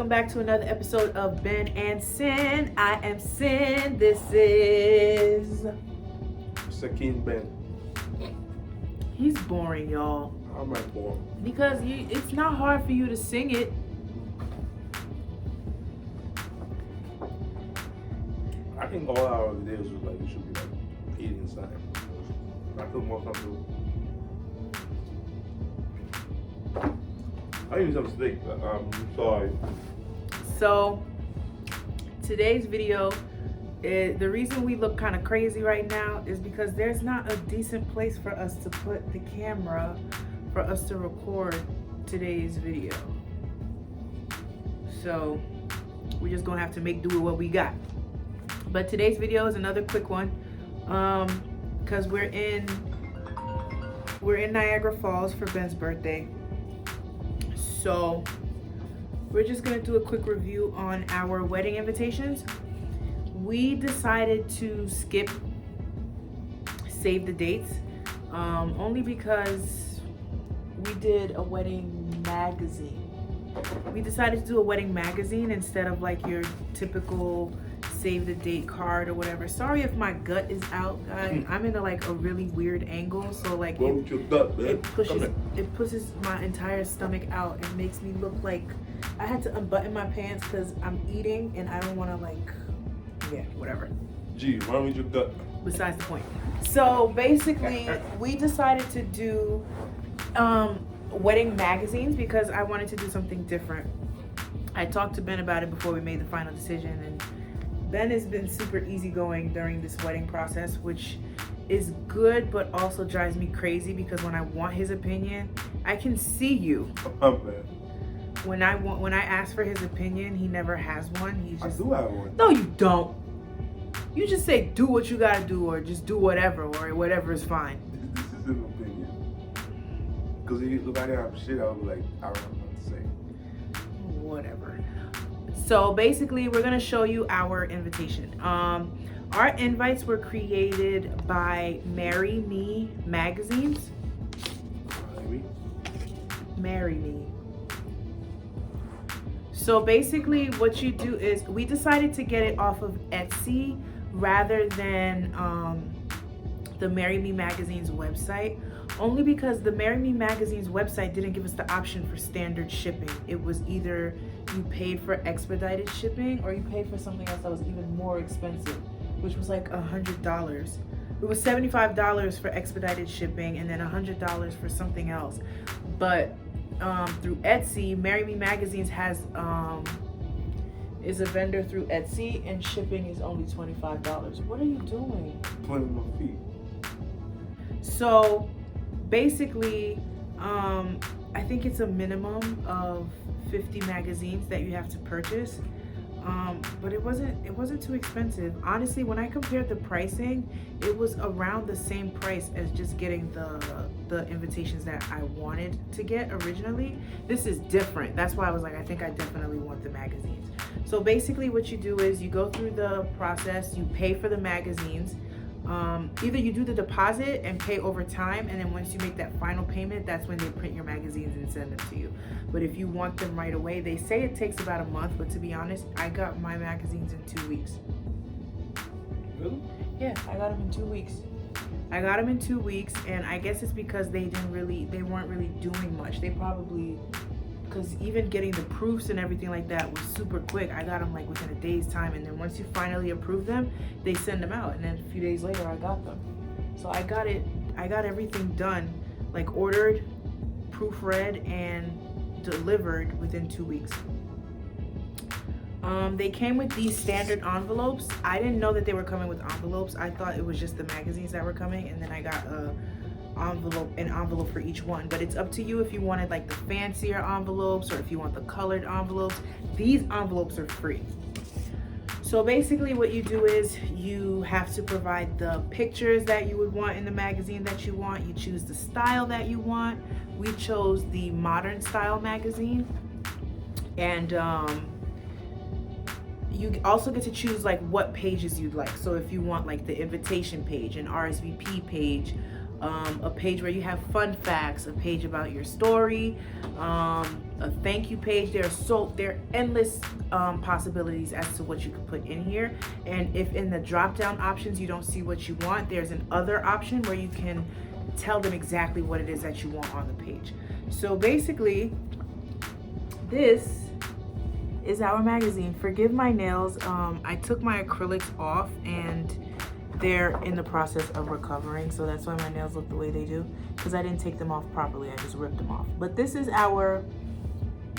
welcome back to another episode of Ben and Sin. I am Sin. This is Sakin Ben. He's boring, y'all. How am I born? Because it's not hard for you to sing it. I think all our videos was like, you should be like eating something. I feel more comfortable. I need some steak. I'm sorry. So today's video, the reason we look kind of crazy right now is because there's not a decent place for us to put the camera for us to record today's video. So we're just gonna have to make do with what we got. But today's video is another quick one, because we're in Niagara Falls for Ben's birthday. So we're just gonna do a quick review on our wedding invitations. We decided to skip save the dates, only because we did a wedding magazine. We decided to do a wedding magazine instead of like your typical save the date card or whatever. Sorry if my gut is out, guys. I'm in a really weird angle, so like it pushes my entire stomach out and makes me look like I had to unbutton my pants because I'm eating and I don't want to whatever. Gee, why don't you gut? Besides the point. So basically, we decided to do wedding magazines because I wanted to do something different. I talked to Ben about it before we made the final decision, and Ben has been super easygoing during this wedding process, which is good, but also drives me crazy because when I want his opinion, I can see you. When I ask for his opinion, he never has one. He just, I do have one. No, you don't. You just say do what you gotta do, or just do whatever, or whatever is fine. This is an opinion. Because if you look at it, I'm shit, I'll be like, I don't know what to say. Whatever. So basically, we're gonna show you our invitation. Our invites were created by Marry Me Magazines. Marry Me. So basically, what you do is we decided to get it off of Etsy rather than the Marry Me Magazine's website, only because the Marry Me Magazine's website didn't give us the option for standard shipping. It was either you paid for expedited shipping or you paid for something else that was even more expensive, which was like $100. It was $75 for expedited shipping and then $100 for something else. But through Etsy, Marry Me Magazines is a vendor through Etsy, and shipping is only $25. What are you doing? Playing my feet. So basically, I think it's a minimum of 50 magazines that you have to purchase. But it wasn't too expensive. Honestly, when I compared the pricing, it was around the same price as just getting the invitations that I wanted to get originally. This is different. That's why I was like, I think I definitely want the magazines. So basically what you do is you go through the process, you pay for the magazines. Either you do the deposit and pay over time, and then once you make that final payment, that's when they print your magazines and send them to you. But if you want them right away, they say it takes about a month, but to be honest, I got my magazines in 2 weeks. Really? Yeah, I got them in 2 weeks. I got them in 2 weeks, and I guess it's because they weren't really doing much. They probably, because even getting the proofs and everything like that was super quick. I got them like within a day's time, and then once you finally approve them, they send them out, and then a few days later I got them. So I got everything done, like ordered, proofread, and delivered within 2 weeks. They came with these standard envelopes. I didn't know that they were coming with envelopes. I thought it was just the magazines that were coming, and then I got an envelope for each one. But it's up to you if you wanted like the fancier envelopes or if you want the colored envelopes. These envelopes are free. So basically what you do is you have to provide the pictures that you would want in the magazine that you want. You choose the style that you want. We chose the modern style magazine, and you also get to choose like what pages you'd like. So if you want like the invitation page, an RSVP page, a page where you have fun facts, a page about your story, a thank you page. There are endless possibilities as to what you can put in here. And if in the drop down options you don't see what you want, there's an other option where you can tell them exactly what it is that you want on the page. So basically, this is our magazine. Forgive my nails. I took my acrylics off and they're in the process of recovering, so that's why my nails look the way they do, because I didn't take them off properly. I just ripped them off. But this is our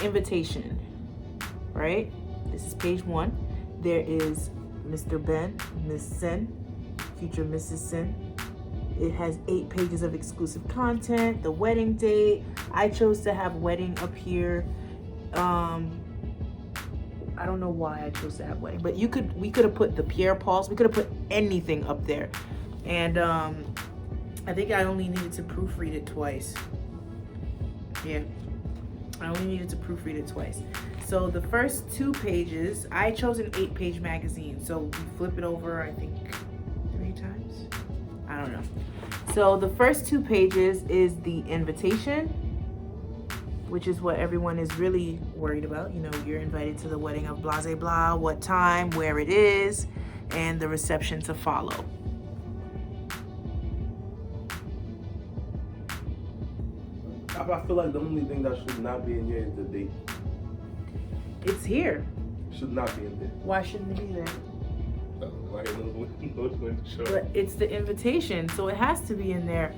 invitation, right? This is page 1. There is Mr. Ben, Miss Sen, future Mrs. Sen. It has 8 pages of exclusive content, the wedding date. I chose to have wedding up here. I don't know why I chose to have wedding, but we could have put the Pierre Pauls, we could have put anything up there. And I think I only needed to proofread it twice. Yeah, I only needed to proofread it twice. So the first 2 pages, I chose an 8-page magazine. So we flip it over, I think 3 times. I don't know. So the first 2 pages is the invitation, which is what everyone is really worried about. You know, you're invited to the wedding of blah, blah, blah, what time, where it is, and the reception to follow. I feel like the only thing that should not be in here is the date. It's here. Should not be in there. Why shouldn't it be there? Like, no one's going to show. But it's the invitation, so it has to be in there.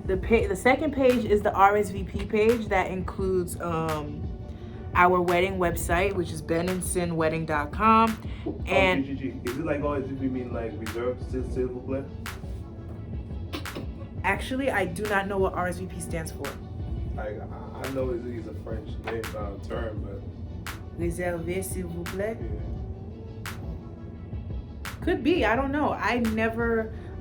The second page is the RSVP page that includes our wedding website, which is benandsinwedding.com. And is it like RSVP mean like reserved s'il vous plaît? Actually, I do not know what RSVP stands for. Like, I know it's a French name, term, but Réservé s'il vous plaît. yeah. Could be. I don't know. I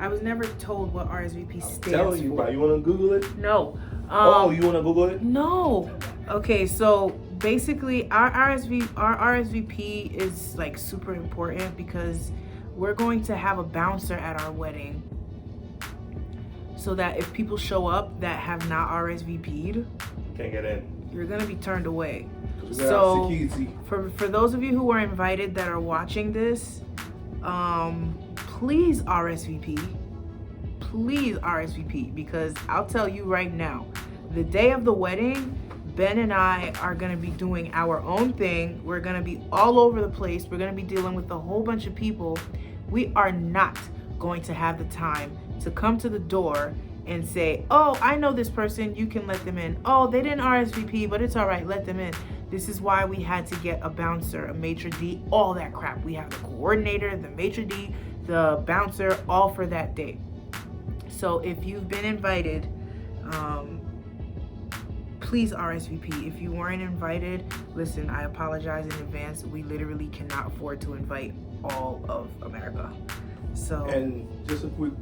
was never told what RSVP stands for. Telling you, bro. You want to Google it? No. You want to Google it? No. Okay, so basically our RSVP is like super important because we're going to have a bouncer at our wedding, so that if people show up that have not RSVP'd, Can't get in. you're gonna be turned away. So for those of you who are invited that are watching this, please RSVP. Please RSVP, because I'll tell you right now, the day of the wedding, Ben and I are gonna be doing our own thing. We're gonna be all over the place. We're gonna be dealing with a whole bunch of people. We are not going to have the time to come to the door and say, oh, I know this person, you can let them in. Oh, they didn't RSVP, but it's all right, let them in. This is why we had to get a bouncer, a maitre d', all that crap. We have the coordinator, the maitre d', the bouncer, all for that day. So if you've been invited, please RSVP. If you weren't invited, listen, I apologize in advance. We literally cannot afford to invite all of America. So, and just a quick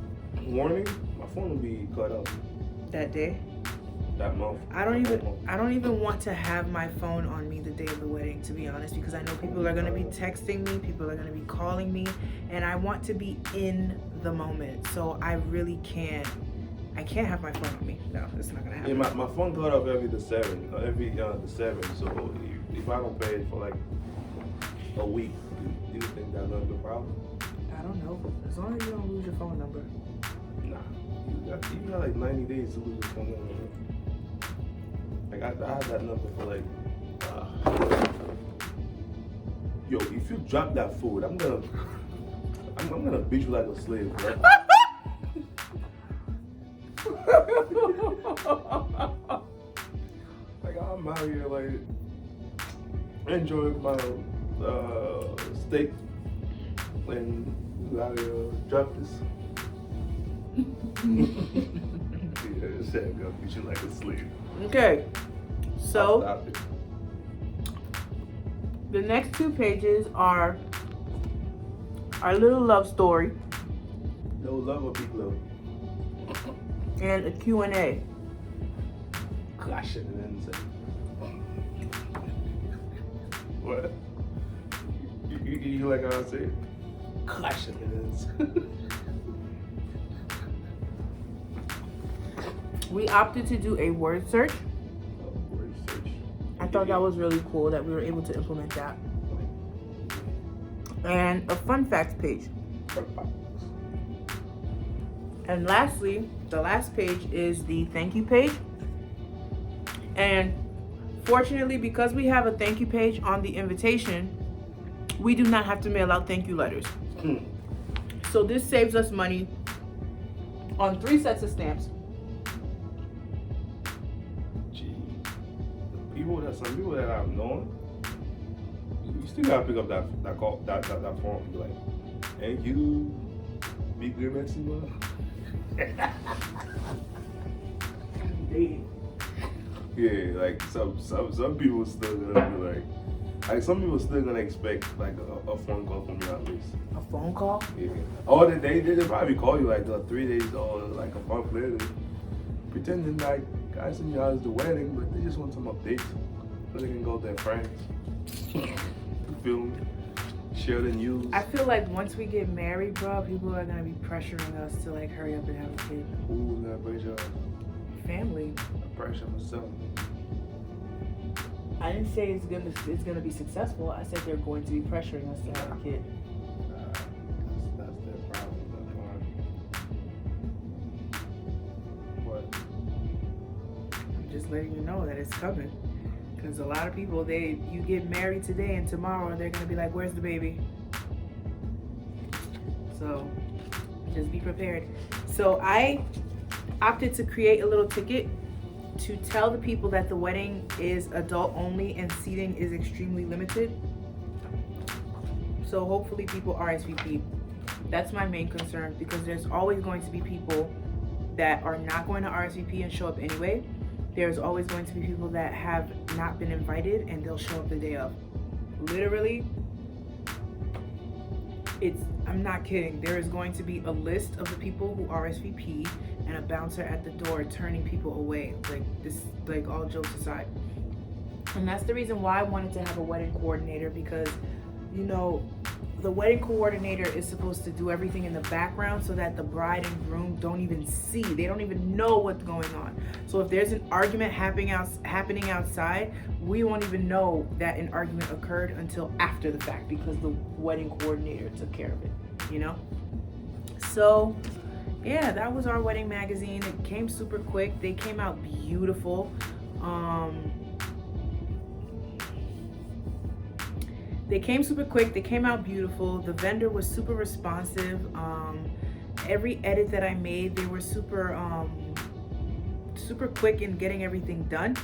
warning, my phone will be cut off that day, that month. I don't even want to have my phone on me the day of the wedding, to be honest, because I know people are going to be texting me, people are going to be calling me, and I want to be in the moment. So I really can't have my phone on me. No, it's not going to happen. Yeah, my phone cut off every the 7th. So if I don't pay it for like a week, do you think that's gonna be a problem? I don't know. As long as you don't lose your phone number. Nah, you got like 90 days to lose your phone number. Like I had that number for like. Yo, if you drop that food, I'm gonna beat you like a slave, bro. Like I'm out here like enjoying my steak and you out here drop this. Yeah, shit, I'm gonna beat you like a slave. Okay, so Stop it. the next 2 pages are our little love story No love or big love. and a Q&A. Gosh, it didn't say. What? You like how I say it? Clash of hands. We opted to do a word search. Word search. I thought that was really cool that we were able to implement that. And a fun facts page. And lastly, the last page is the thank you page. And fortunately, because we have a thank you page on the invitation, we do not have to mail out thank you letters. So this saves us money on 3 sets of stamps. Gee, some people that I've known, you still gotta pick up that form and be like, thank you, be good, Maxima. Yeah, like some people still gonna be like some people still gonna expect like a phone call from you at least. A phone call? Yeah. Or they probably call you like 3 days or like a month later, pretending like guys in your house the wedding, but they just want some updates so they can go with their friends. Film, share the news. I feel like once we get married, bro, people are gonna be pressuring us to like hurry up and have a kid. Who's gonna pressure? Family. Pressure myself. I didn't say it's gonna be successful. I said they're going to be pressuring us to have a kid. That's their problem. What? I'm just letting you know that it's coming. Because a lot of people, you get married today and tomorrow they're gonna be like, "Where's the baby?" So just be prepared. So I opted to create a little ticket to tell the people that the wedding is adult only and seating is extremely limited. So hopefully people RSVP. That's my main concern, because there's always going to be people that are not going to RSVP and show up anyway. There's always going to be people that have not been invited and they'll show up the day of. Literally, I'm not kidding. There is going to be a list of the people who RSVP and a bouncer at the door turning people away. Like all jokes aside. And that's the reason why I wanted to have a wedding coordinator, because, the wedding coordinator is supposed to do everything in the background so that the bride and groom don't even see. They don't even know what's going on. So if there's an argument happening outside, we won't even know that an argument occurred until after the fact, because the wedding coordinator took care of it, So yeah, that was our wedding magazine. It came super quick. They came out beautiful. They came super quick. They came out beautiful. The vendor was super responsive. Every edit that I made, they were super quick in getting everything done.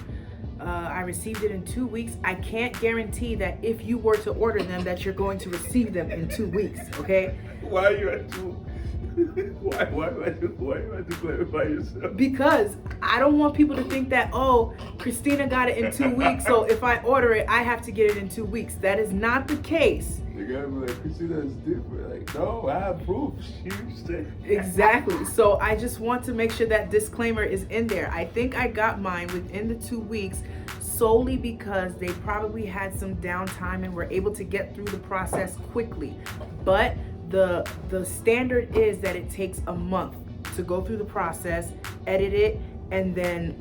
I received it in 2 weeks. I can't guarantee that if you were to order them that you're going to receive them in 2 weeks, okay? Why are you at 2? Why you have to clarify yourself? Because I don't want people to think that, oh, Christina got it in 2 weeks, so if I order it, I have to get it in 2 weeks. That is not the case. You gotta be like, Christina is different. Like, no, I have proof. She said. Exactly. So I just want to make sure that disclaimer is in there. I think I got mine within the 2 weeks solely because they probably had some downtime and were able to get through the process quickly. But the standard is that it takes a month to go through the process, edit it, and then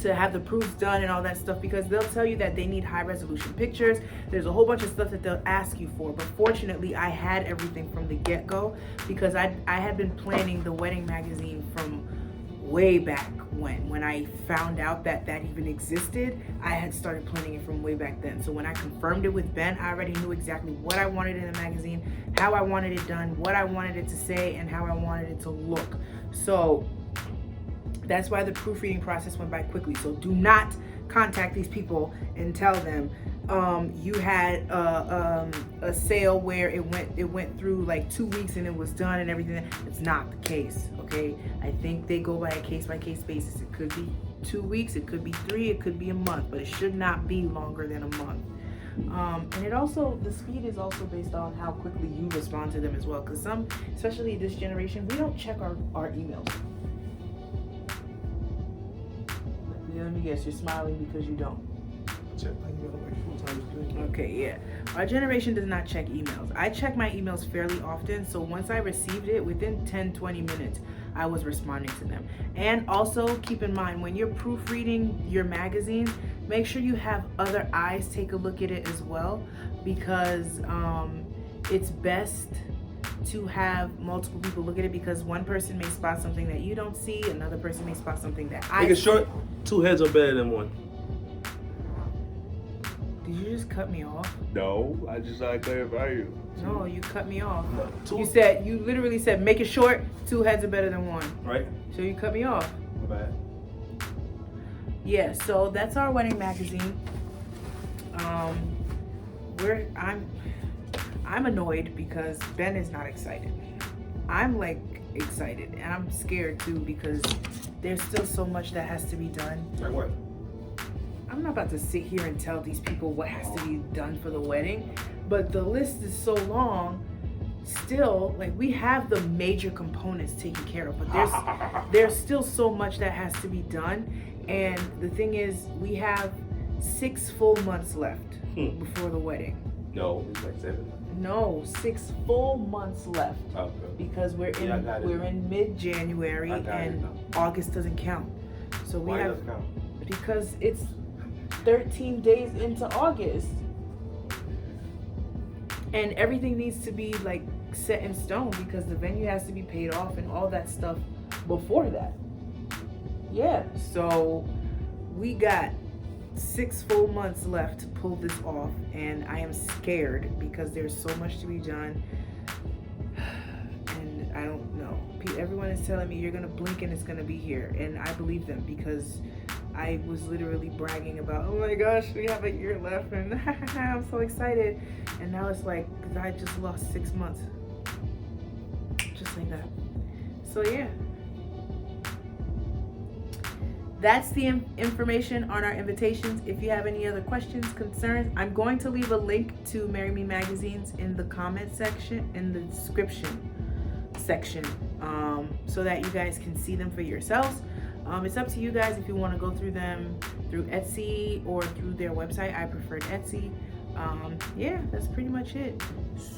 to have the proofs done and all that stuff, because they'll tell you that they need high resolution pictures. There's a whole bunch of stuff that they'll ask you for, but fortunately I had everything from the get-go, because I had been planning the wedding magazine from way back when I found out that even existed. I had started planning it from way back then. So when I confirmed it with Ben, I already knew exactly what I wanted in the magazine, how I wanted it done, what I wanted it to say, and how I wanted it to look. So that's why the proofreading process went by quickly. So do not contact these people and tell them you had a sale where it went through like 2 weeks and it was done and everything. It's not the case, okay? I think they go by a case-by-case basis. It could be 2 weeks, it could be 3, it could be a month, but it should not be longer than a month. And the speed is also based on how quickly you respond to them as well, because especially this generation, we don't check our emails. Let me guess, you're smiling because you don't. Check my email like 4 times a day. Okay, yeah. Our generation does not check emails. I check my emails fairly often, so once I received it, within 10-20 minutes, I was responding to them. And also keep in mind, when you're proofreading your magazine, make sure you have other eyes take a look at it as well, because it's best to have multiple people look at it, because one person may spot something that you don't see, another person may spot something that I Make it see. short. 2 heads are better than 1. Did you just cut me off? No, I just gotta clarify you. No, you cut me off. No, You literally said, make it short, 2 heads are better than 1. Right? So you cut me off. My bad. Yeah, so that's our wedding magazine. I'm annoyed because Ben is not excited. I'm like excited, and I'm scared too, because there's still so much that has to be done. Like what? I'm not about to sit here and tell these people what has to be done for the wedding, but the list is so long. Still, like, we have the major components taken care of, but there's still so much that has to be done. And the thing is, we have 6 full months left before the wedding. No, it's like 7. No, 6 full months left, Okay. because we're in mid-January and August doesn't count. So we Why have, doesn't count? because it's 13 days into August, and everything needs to be like set in stone, because the venue has to be paid off and all that stuff before that. Yeah, so we got 6 full months left to pull this off, and I am scared because there's so much to be done, and I don't know. Everyone is telling me you're gonna blink and it's gonna be here, and I believe them, because I was literally bragging about, oh my gosh, we have a year left, and I'm so excited, and now it's like, because I just lost 6 months, just like that. So yeah. That's the information on our invitations. If you have any other questions, concerns, I'm going to leave a link to Marry Me magazines in the comment section, in the description section, so that you guys can see them for yourselves. It's up to you guys if you want to go through them through Etsy or through their website. I preferred Etsy. Yeah, that's pretty much it.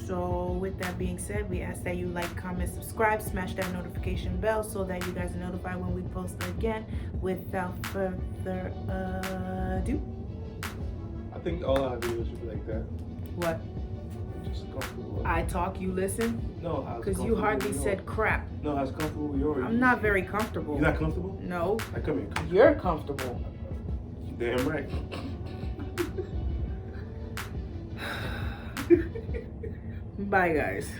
So with that being said, we ask that you like, comment, subscribe, smash that notification bell so that you guys are notified when we post again. Without further ado, I think all our videos should be like that. what? Just comfortable. I talk, you listen? No, how's Because you hardly said crap. No, how's comfortable with yours? I'm not very comfortable. You're not comfortable? No. I come here. You're comfortable. Damn right. Bye, guys.